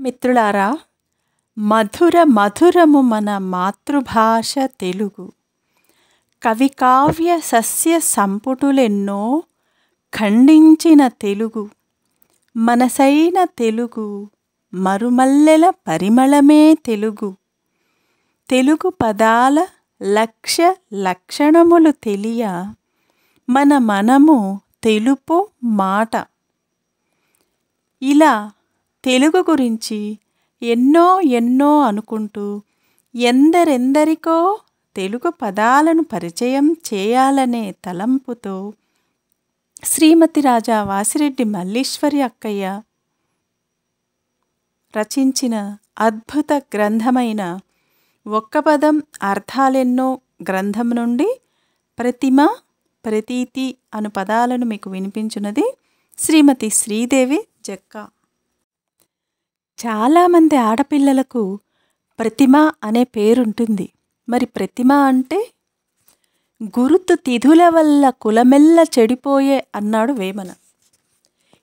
మిత్రులారా, మధుర మధురము మన మాతృభాష తెలుగు. కవి కావ్య సస్య సంపుటులెన్నో ఖండించిన తెలుగు. మనసైన తెలుగు, మరుమల్లెల పరిమళమే తెలుగు. తెలుగు పదాల లక్ష్య లక్షణములు తెలియ మన మనము తెలుపు మాట. ఇలా తెలుగు గురించి ఎన్నో ఎన్నో అనుకుంటూ ఎందరెందరికో తెలుగు పదాలను పరిచయం చేయాలనే తలంపుతో శ్రీమతి రాజా వాసిరెడ్డి మల్లీశ్వరి అక్కయ్య రచించిన అద్భుత గ్రంథమైన ఒక్క పదం అర్థాలెన్నో గ్రంథం నుండి ప్రతిమ, ప్రతీతి అను పదాలను మీకు వినిపించున్నది శ్రీమతి శ్రీదేవి జక్కా. చాలామంది ఆడపిల్లలకు ప్రతిమ అనే పేరుంటుంది. మరి ప్రతిమ అంటే గురుతు తిథుల వల్ల కులమెల్ల చెడిపోయే అన్నాడు వేమన.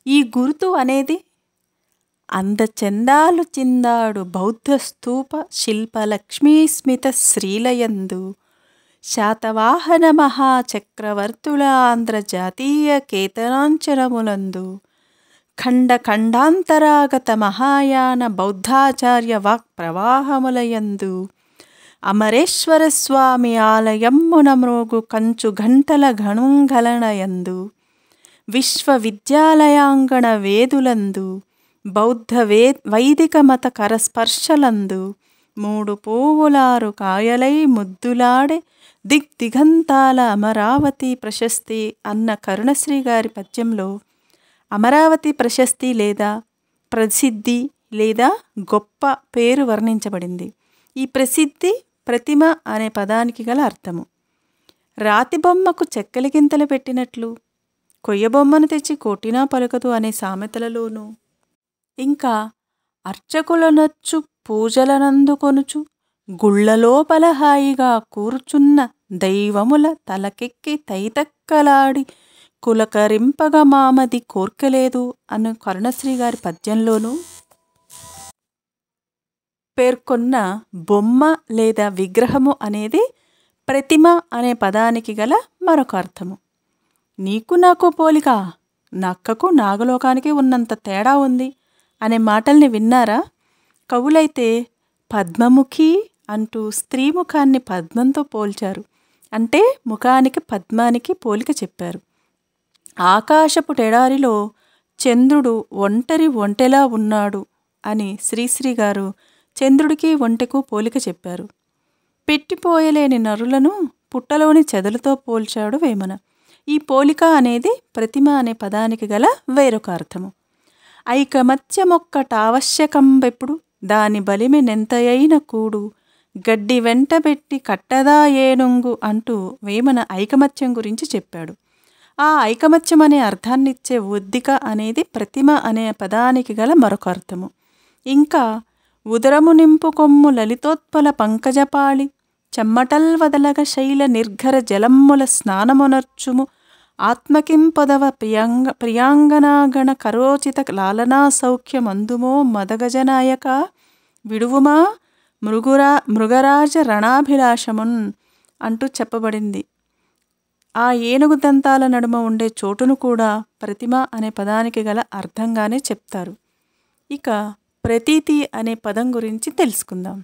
ఈ గురుతు అనేది అందచందాలు చిందాడు బౌద్ధ స్తూప శిల్ప లక్ష్మీస్మిత శ్రీలయందు శాతవాహన మహాచక్రవర్తుల ఆంధ్రజాతీయ కేతనాంచనములందు ఖండ ఖండాంతరాగత మహాయాన బౌద్ధాచార్య వాక్ ప్రవాహములయందు అమరేశ్వర స్వామి ఆలయమ్మున మ్రోగు కంచు గంటల గణుంగలనయందు విశ్వవిద్యాలయాంగణ వేదులందు బౌద్ధ వైదిక మత కరస్పర్శలందు మూడు పువ్వులారు కాయలై ముద్దులాడే దిగ్దిగంతాల అమరావతి ప్రశస్తి అన్న కరుణశ్రీ గారి పద్యంలో అమరావతి ప్రశస్తి లేదా ప్రసిద్ధి లేదా గొప్ప పేరు వర్ణించబడింది. ఈ ప్రసిద్ధి ప్రతిమ అనే పదానికి గల అర్థము. రాతి బొమ్మకు చెక్కలిగింతలు పెట్టినట్లు కొయ్యబొమ్మను తెచ్చి కొట్టినా పలుకదు అనే సామెతలలోనూ, ఇంకా అర్చకులనొచ్చు పూజలనందుకొనుచు గుళ్ళలోపల హాయిగా కూర్చున్న దైవముల తలకెక్కి తైతక్కలాడి కులకరింపగా మామది కోర్కెలేదు అను కరుణశ్రీ గారి పద్యంలోనూ పేర్కొన్న బొమ్మ లేదా విగ్రహము అనేది ప్రతిమ అనే పదానికి గల మరొక అర్థము. నీకు నాకు పోలిక, నక్కకు నాగలోకానికి ఉన్నంత తేడా ఉంది అనే మాటల్ని విన్నారా? కవులైతే పద్మముఖి అంటూ స్త్రీ ముఖాన్ని పద్మంతో పోల్చారు. అంటే ముఖానికి పద్మానికి పోలిక చెప్పారు. ఆకాశపు టెడారిలో చంద్రుడు ఒంటెలా ఉన్నాడు అని శ్రీశ్రీ గారు చంద్రుడికి ఒంటెకు పోలిక చెప్పారు. పెట్టిపోయలేని నరులను పుట్టలోని చెదలతో పోల్చాడు వేమన. ఈ పోలిక అనేది ప్రతిమ అనే పదానికి గల వేరొక అర్థము. ఐకమత్యమొక్కటావశ్యకంబెప్పుడు దాని బలిమి నెంతయైన కూడు గడ్డి వెంటబెట్టి కట్టదా ఏనుంగు అంటూ వేమన ఐకమత్యం గురించి చెప్పాడు. ఆ ఐకమత్యం అనే అర్థాన్నిచ్చే ఒద్దిక అనేది ప్రతిమ అనే పదానికి గల మరొక అర్థము. ఇంకా ఉదరము నింపు కొమ్ము లలితోత్పల పంకజపాళి చెమ్మటల్ వదలగ శైల నిర్ఘర జలమ్ముల స్నానమునర్చుము ఆత్మకింపదవ ప్రియాంగనాగణ కరోచిత లాలనా సౌఖ్యమందుమో మదగజనాయక విడువుమా మృగరాజ రణాభిలాషమున్ అంటూ చెప్పబడింది. ఆ ఏనుగు దంతాల నడుమ ఉండే చోటును కూడా ప్రతిమ అనే పదానికి గల అర్థంగానే చెప్తారు. ఇక ప్రతీతి అనే పదం గురించి తెలుసుకుందాం.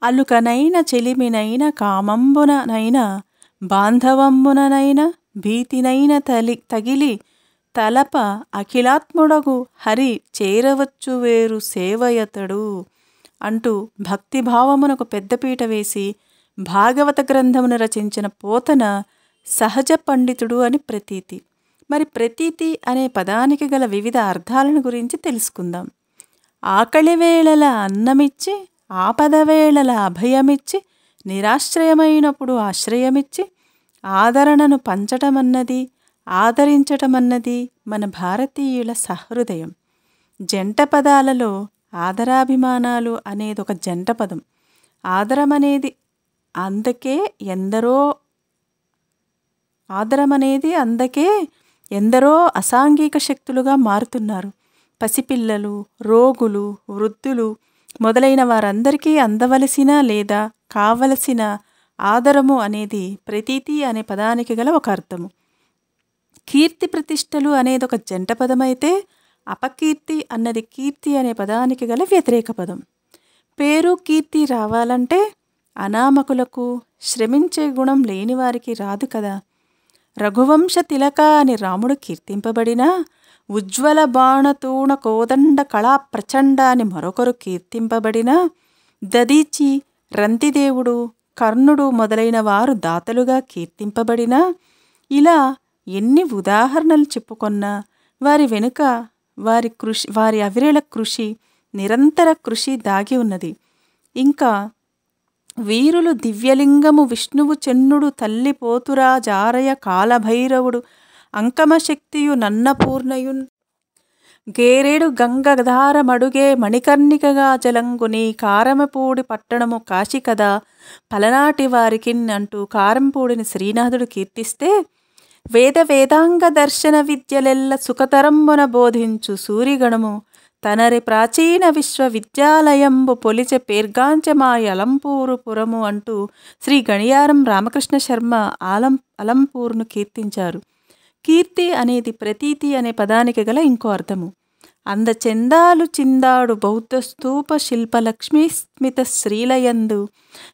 అలుకనైన చెలిమినైన కామంబుననైన బాంధవంబుననైన భీతినైన తగిలి తలప అఖిలాత్ముడగు హరి చేరవచ్చు వేరు సేవయతడు అంటూ భక్తిభావమునకు పెద్దపీట వేసి భాగవత గ్రంథమును రచించిన పోతన సహజ పండితుడు అని ప్రతీతి. మరి ప్రతీతి అనే పదానికి గల వివిధ అర్థాలను గురించి తెలుసుకుందాం. ఆకలి వేళల అన్నమిచ్చి ఆపదవేళల అభయమిచ్చి నిరాశ్రయమైనప్పుడు ఆశ్రయమిచ్చి ఆదరణను పంచటమన్నది ఆదరించటమన్నది మన భారతీయుల సహృదయం. జంట పదాలలో ఆదరాభిమానాలు అనేది ఒక జంట పదం. ఆదరమనేది అందకే ఎందరో అసాంఘిక శక్తులుగా మారుతున్నారు. పసిపిల్లలు, రోగులు, వృద్ధులు మొదలైన వారందరికీ అందవలసిన లేదా కావలసిన ఆదరము అనేది ప్రతీతి అనే పదానికి గల ఒక అర్థము. కీర్తి ప్రతిష్టలు అనేది ఒక జంట పదమైతే అపకీర్తి అన్నది కీర్తి అనే పదానికి గల వ్యతిరేక పదం. పేరు కీర్తి రావాలంటే అనామకులకు, శ్రమించే గుణం లేని వారికి రాదు కదా. రఘువంశ తిలక అని రాముడు కీర్తింపబడినా, ఉజ్వల బాణతూణ కోదండ కళా ప్రచండ అని మరొకరు కీర్తింపబడినా, దదీచి, రంతిదేవుడు, కర్ణుడు మొదలైన వారు దాతలుగా కీర్తింపబడినా, ఇలా ఎన్ని ఉదాహరణలు చెప్పుకొన్నా వారి వెనుక వారి అవిరళ కృషి, నిరంతర కృషి దాగి ఉన్నది. ఇంకా వీరులు దివ్యలింగము విష్ణువు చెన్నుడు తల్లి పోతురా జారయ కాలభైరవుడు అంకమశక్తియు నన్నపూర్ణయున్ గేరేడు గంగధారమడుగే మణికర్ణికగా జలంగుని కారమపూడి పట్టణము కాశీ కదా పలనాటి వారికిన్ అంటూ కారంపూడిని శ్రీనాథుడు కీర్తిస్తే, వేదాంగ దర్శన విద్యలెల్ల సుఖతరమ్మున బోధించు సూరిగణము తనరి ప్రాచీన విశ్వవిద్యాలయంబు పొలిచె పేర్గాంచమాయ అలంపూరుపురము అంటూ శ్రీ గణియారం రామకృష్ణ శర్మ అలంపూర్ను కీర్తించారు. కీర్తి అనేది ప్రతీతి అనే పదానికి గల ఇంకో అర్థము. అందచెందాలు చిందాడు బౌద్ధ స్తూప శిల్పలక్ష్మీ స్మిత శ్రీలయందు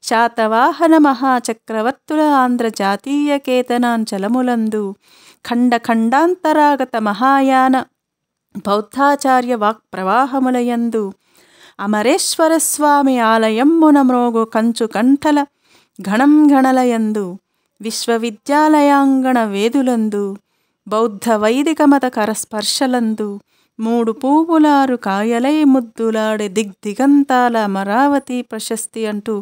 శాతవాహన మహాచక్రవర్తుల ఆంధ్ర జాతీయ కేతనాంచలములందు ఖండాంతరాగత మహాయాన బౌద్ధాచార్య వాక్ ప్రవాహములయందు అమరేశ్వరస్వామి ఆలయమ్మున మ్రోగు కంచు కంఠల గణలయందు విశ్వవిద్యాలయాంగణ వేదులందు బౌద్ధ వైదిక మత కరస్పర్శలందు 3 పువ్వులారు కాయలై ముద్దులాడే దిగ్దిగంతాల అమరావతి ప్రశస్తి అంటూ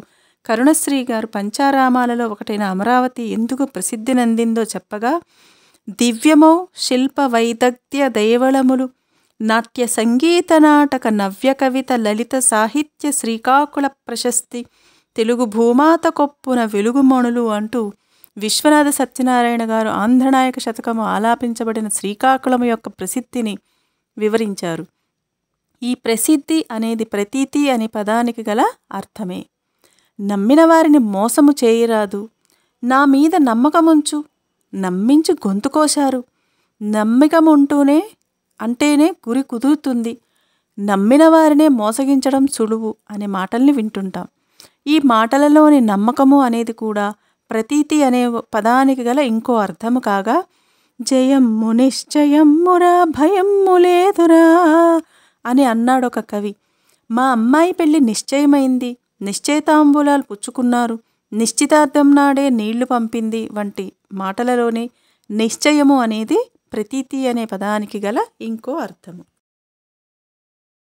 కరుణశ్రీ గారు పంచారామాలలో ఒకటైన అమరావతి ఎందుకు ప్రసిద్ధి నందిందో చెప్పగా, దివ్యమౌ శిల్ప వైదగ్ధ్య దేవళములు, నాట్య సంగీత నాటక నవ్య కవిత లలిత సాహిత్య శ్రీకాకుళ ప్రశస్తి, తెలుగు భూమాత కొప్పున వెలుగుమణులు అంటూ విశ్వనాథ సత్యనారాయణ గారు ఆంధ్రనాయక శతకము ఆలాపించబడిన శ్రీకాకుళం యొక్క ప్రసిద్ధిని వివరించారు. ఈ ప్రసిద్ధి అనేది ప్రతీతి అనే పదానికి గల అర్థమే. నమ్మిన వారిని మోసము చేయరాదు, నా మీద నమ్మకముంచు, నమ్మించి గొంతు కోశారు, నమ్మకముంటూనే అంటేనే గురి కుదురుతుంది, నమ్మిన వారినే మోసగించడం సులువు అనే మాటల్ని వింటుంటాం. ఈ మాటలలోని నమ్మకము అనేది కూడా ప్రతీతి అనే పదానికి గల ఇంకో అర్థము కాగా, జయమ్ము నిశ్చయమ్మురా భయమ్ము లేదురా అని అన్నాడు ఒక కవి. మా అమ్మాయి పెళ్ళి నిశ్చయమైంది, నిశ్చయితాంబూలాలు పుచ్చుకున్నారు, నిశ్చితార్థం నాడే నీళ్లు పంపింది వంటి మాటలలోనే నిశ్చయము అనేది ప్రతీతి అనే పదానికి గల ఇంకో అర్థము.